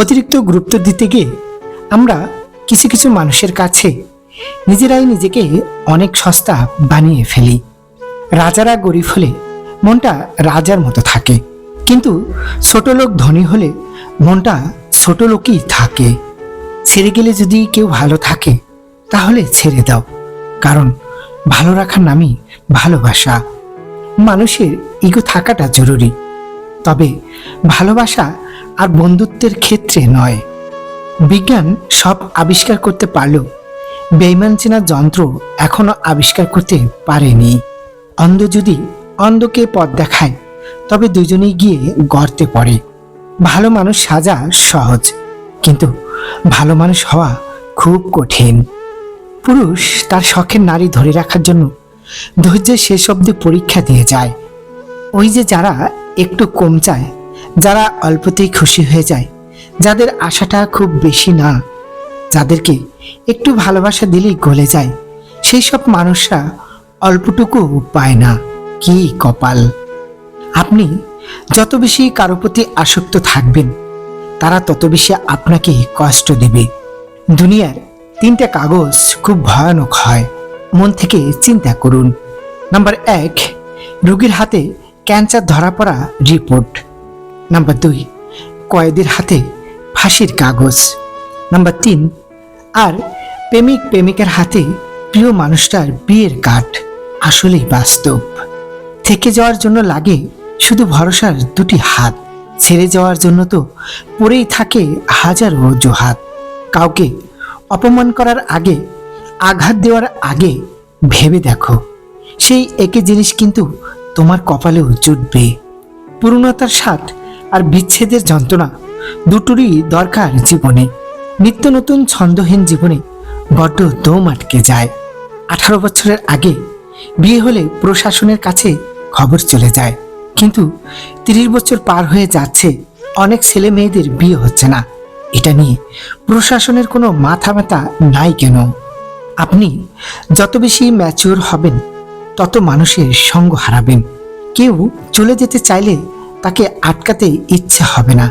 অতিরিক্ত গুরুত্ব দিতে গিয়ে আমরা কিছু কিছু মানুষের কাছে নিজেরাই নিজেকে অনেক সস্তা বানিয়ে ফেলি। রাজারা গরিব হলে মনটা রাজার মতো থাকে, কিন্তু ছোট লোক ধনী হলে মনটা ছোট লোকই থাকে। ছেড়ে গেলে যদি কেউ ভালো থাকে তাহলে ছেড়ে দাও, কারণ ভালো রাখার নামই ভালোবাসা। মানুষের ইগো থাকাটা জরুরি, তবে ভালোবাসা আর বন্ধুত্বের ক্ষেত্রে নয়। বিজ্ঞান সব আবিষ্কার করতে পারলেও বেঈমান চেনার যন্ত্র এখনো আবিষ্কার করতে পারেনি। অন্ধ যদি অন্ধকে পথ দেখায় তবে দুজনেই গিয়ে গর্তে পড়ে। ভালো মানুষ সাজা সহজ, কিন্তু ভালো মানুষ হওয়া খুব কঠিন। পুরুষ তার শখের নারী ধরে রাখার জন্য ধৈর্যের শেষ অবধি পরীক্ষা দিয়ে যায়। ওই যে যারা একটু কম চায়, যারা অল্পতেই খুশি হয়ে যায়, যাদের আশাটা খুব বেশি না, যাদেরকে একটু ভালোবাসা দিলেই গলে যায়, সেই সব মানুষরা অল্পটুকু পায় না। কি কপাল! আপনি যত বেশি কারো প্রতি আসক্ত থাকবেন, তারা তত বেশি আপনাকে কষ্ট দেবে। দুনিয়ার 3টা কাগজ খুব ভয়ানক হয়, মন থেকে চিন্তা করুন। নাম্বার 1, রোগীর হাতে ক্যান্সার ধরা পড়া রিপোর্ট। নাম্বার 2, কয়েদির হাতে ফাঁসির কাগজ। নাম্বার 3, আর প্রেমিক প্রেমিকের হাতে প্রিয় মানুষটার বিয়ের কার্ড। আসলেই বাস্তব। থেকে যাওয়ার জন্য লাগে শুধু ভরসার 2টি হাত, ছেড়ে যাওয়ার জন্য তো পড়েই থাকে হাজারো অজুহাত। কাউকে অপমান করার আগে, আঘাত দেওয়ার আগে ভেবে দেখো, সেই একই জিনিস কিন্তু তোমার কপালেও জুটবে। পূর্ণতার স্বাদ আর বিচ্ছেদের যন্ত্রণা দুটোরই দরকার জীবনে। নিত্য নতুন ছন্দহীন জীবনে বড্ড দম আটকে যায়। 18 বছরের আগে বিয়ে হলে প্রশাসনের কাছে খবর চলে যায়, কিন্তু 30 বছর পার হয়ে যাচ্ছে, অনেক ছেলে মেয়েদের বিয়ে হচ্ছে না। এটা নিয়ে প্রশাসনের কোনো মাথা ব্যথা নাই কেন? আপনি যত বেশি ম্যাচিওর হবেন, তত মানুষের সঙ্গ হারাবেন। কেউ চলে যেতে চাইলে তাকে আটকাতে ইচ্ছে হবে না।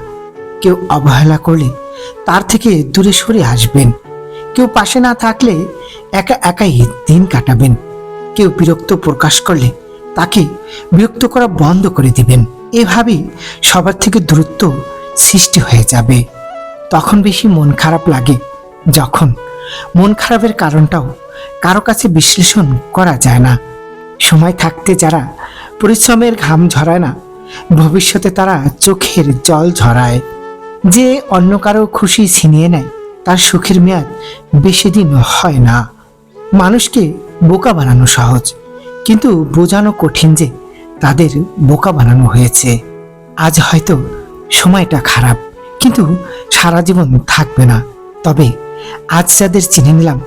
কেউ অবহেলা করলে তার থেকে দূরে সরে আসবেন। কেউ পাশে না থাকলে একা একাই দিন কাটাবেন। কেউ বিরক্ত প্রকাশ করলে তাকে বিরক্ত করা বন্ধ করে দিবেন। এভাবেই সবার থেকে দূরত্ব সৃষ্টি হয়ে যাবে। তখন বেশি মন খারাপ লাগে যখন মন খারাপের কারণটাও কারো কাছে বিশ্লেষণ করা যায় না। সময় থাকতে যারা পরিশ্রমের ঘাম ঝরায় না, ভবিষ্যতে তারা চোখের জল ঝরায়। যে অন্য কারো খুশি ছিনিয়ে নেয়, তার সুখের মেয়াদ বেশি দিন হয় না। মানুষকে বোকা বানানো সহজ, কিন্তু বোঝানো কঠিন যে তাদের বোকা বানানো হয়েছে। আজ হয়তো সময়টা খারাপ, কিন্তু সারা জীবন থাকবে না। তবে আজ যাদের চিনে নিলাম,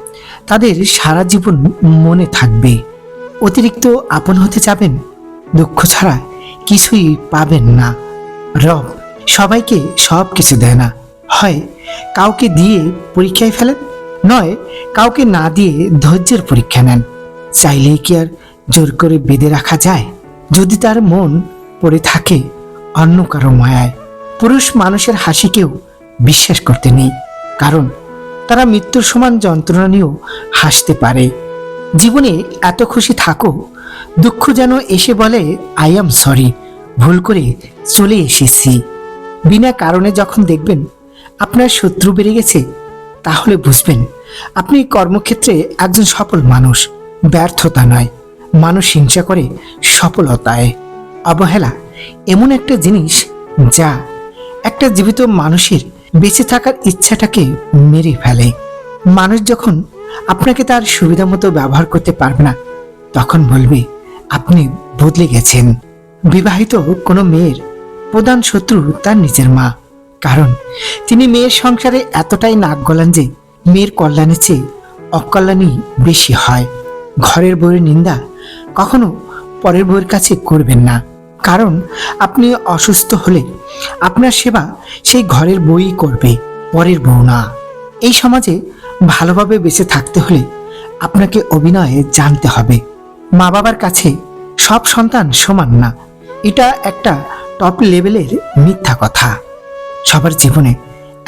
তাদের সারা জীবন মনে থাকবে। অতিরিক্ত আপন হতে যাবেন, দুঃখ ছাড়া কিছুই পাবেন না। রব সবাইকে সব কিছু দেয় না। হয় কাউকে দিয়ে পরীক্ষায় ফেলেন, নয় কাউকে না দিয়ে ধৈর্যের পরীক্ষা নেন। চাইলেই কি আর জোর করে বেঁধে রাখা যায়, যদি তার মন পড়ে থাকে অন্য কারো মায়ায়? পুরুষ মানুষের হাসিকেও বিশ্বাস করতে নেই, কারণ তারা মৃত্যুর সমান যন্ত্রণা নিয়েও হাসতে পারে। জীবনে এত খুশি থাকো, দুঃখ যেন এসে বলে আই এম সরি, ভুল করে চলে এসেছি। বিনা কারণে যখন দেখবেন আপনার শত্রু বেড়ে গেছে, তাহলে বুঝবেন আপনি কর্মক্ষেত্রে একজন সফল মানুষ। ব্যর্থতা নয়, মানুষ হিংসা করে সফলতায়। অবহেলা এমন একটা জিনিস যা একটা জীবিত মানুষের বেঁচে থাকার ইচ্ছাটাকে মেরে ফেলে। মানুষ যখন আপনাকে তার সুবিধা মতো ব্যবহার করতে পারবে না, তখন বলবে আপনি বদলে গেছেন। বিবাহিত কোনো মেয়ের প্রধান শত্রু তার নিজের মা, কারণ তিনি মেয়ের সংসারে এতটাই নাক গলান যে মেয়ের কল্যাণের চেয়ে অকল্যাণই বেশি হয়। ঘরের বউয়ের নিন্দা কখনো পরের বউয়ের কাছে করবেন না, কারণ আপনি অসুস্থ হলে আপনার সেবা সেই ঘরের বউই করবে, পরের বউ না। এই সমাজে ভালোভাবে বেঁচে থাকতে হলে আপনাকে অভিনয়ে জানতে হবে। মা বাবার কাছে সব সন্তান সমান না, এটা একটা টপ লেভেলের মিথ্যা কথা। সবার জীবনে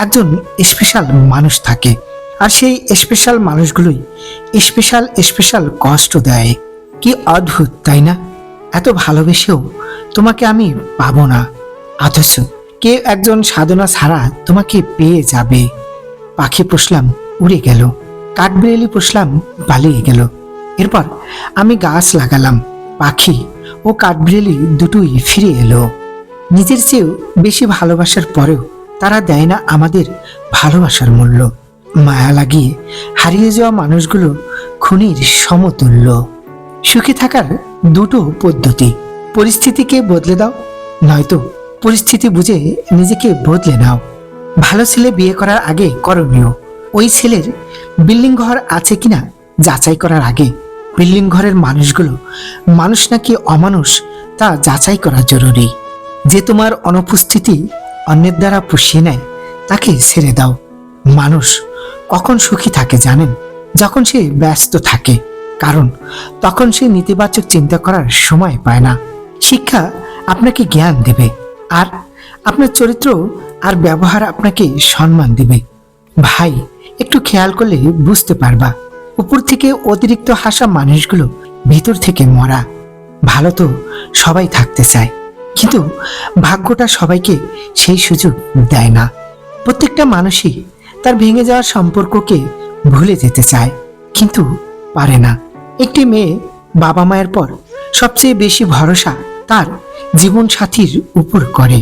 একজন স্পেশাল মানুষ থাকে, আর সেই স্পেশাল মানুষগুলোই স্পেশাল স্পেশাল কষ্ট দেয়। কি অদ্ভুত তাই না? এত ভালোবেসেও তোমাকে আমি পাবো না, অথচ কেউ একজন সাধনা ছাড়া তোমাকে পেয়ে যাবে। পাখি পুষলাম, উড়ে গেল। কাঠবিড়ালি পুষলাম, পালিয়ে গেল। এরপর আমি গাছ লাগালাম, পাখি ও কাঠবিড়ালি দুটোই ফিরে এলো। নিজের চেয়েও বেশি ভালোবাসার পরেও তারা দেয় না আমাদের ভালোবাসার মূল্য। মায়া লাগিয়ে হারিয়ে যাওয়া মানুষগুলো খুনির সমতুল্য। সুখী থাকার দুটো পদ্ধতি: পরিস্থিতিকে বদলে দাও, নয়তো পরিস্থিতি বুঝে নিজেকে বদলে নাও। ভালো ছেলে বিয়ে করার আগে করণীয়: ওই ছেলের বিল্ডিং ঘর আছে কিনা যাচাই করার আগে বিল্ডিং ঘরের মানুষগুলো মানুষ নাকি অমানুষ তা যাচাই করা জরুরি। যে তোমার অনুপস্থিতি অন্যের দ্বারা পুষিয়ে নেয় তাকে ছেড়ে দাও। মানুষ কখন সুখী থাকে জানেন? যখন সে ব্যস্ত থাকে, কারণ তখন সে নেতিবাচক চিন্তা করার সময় পায় না। শিক্ষা আপনাকে জ্ঞান দেবে, আর আপনার চরিত্র আর ব্যবহার আপনাকে সম্মান দিবে। ভাই, একটু খেয়াল করলে বুঝতে পারবা, উপর থেকে অতিরিক্ত হাসা মানুষগুলো ভিতর থেকে মরা। ভালো তো সবাই থাকতে চায়, কিন্তু ভাগ্যটা সবাইকে সেই সুযোগ দেয় না। প্রত্যেকটা মানুষই তার ভেঙে যাওয়ার সম্পর্ককে ভুলে যেতে চায়, কিন্তু পারে না। একটি মেয়ে বাবা মায়ের পর সবচেয়ে বেশি ভরসা তার জীবন সাথীর উপর করে।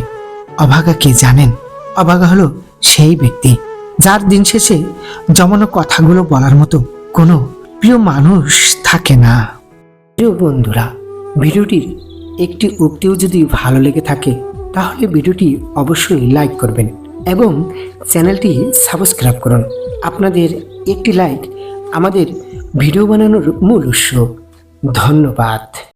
অভাগা কে জানেন? অভাগা হলো সেই ব্যক্তি যার দিন শেষে জমানো কথাগুলো বলার মতো কোনো প্রিয় মানুষ থাকে না। প্রিয় বন্ধুরা, ভিডিওটির একটি উক্তিও যদি ভালো লেগে থাকে তাহলে ভিডিওটি অবশ্যই লাইক করবেন এবং চ্যানেলটি সাবস্ক্রাইব করুন। আপনাদের একটি লাইক আমাদের ভিডিও বানানোর মূল উৎস। ধন্যবাদ।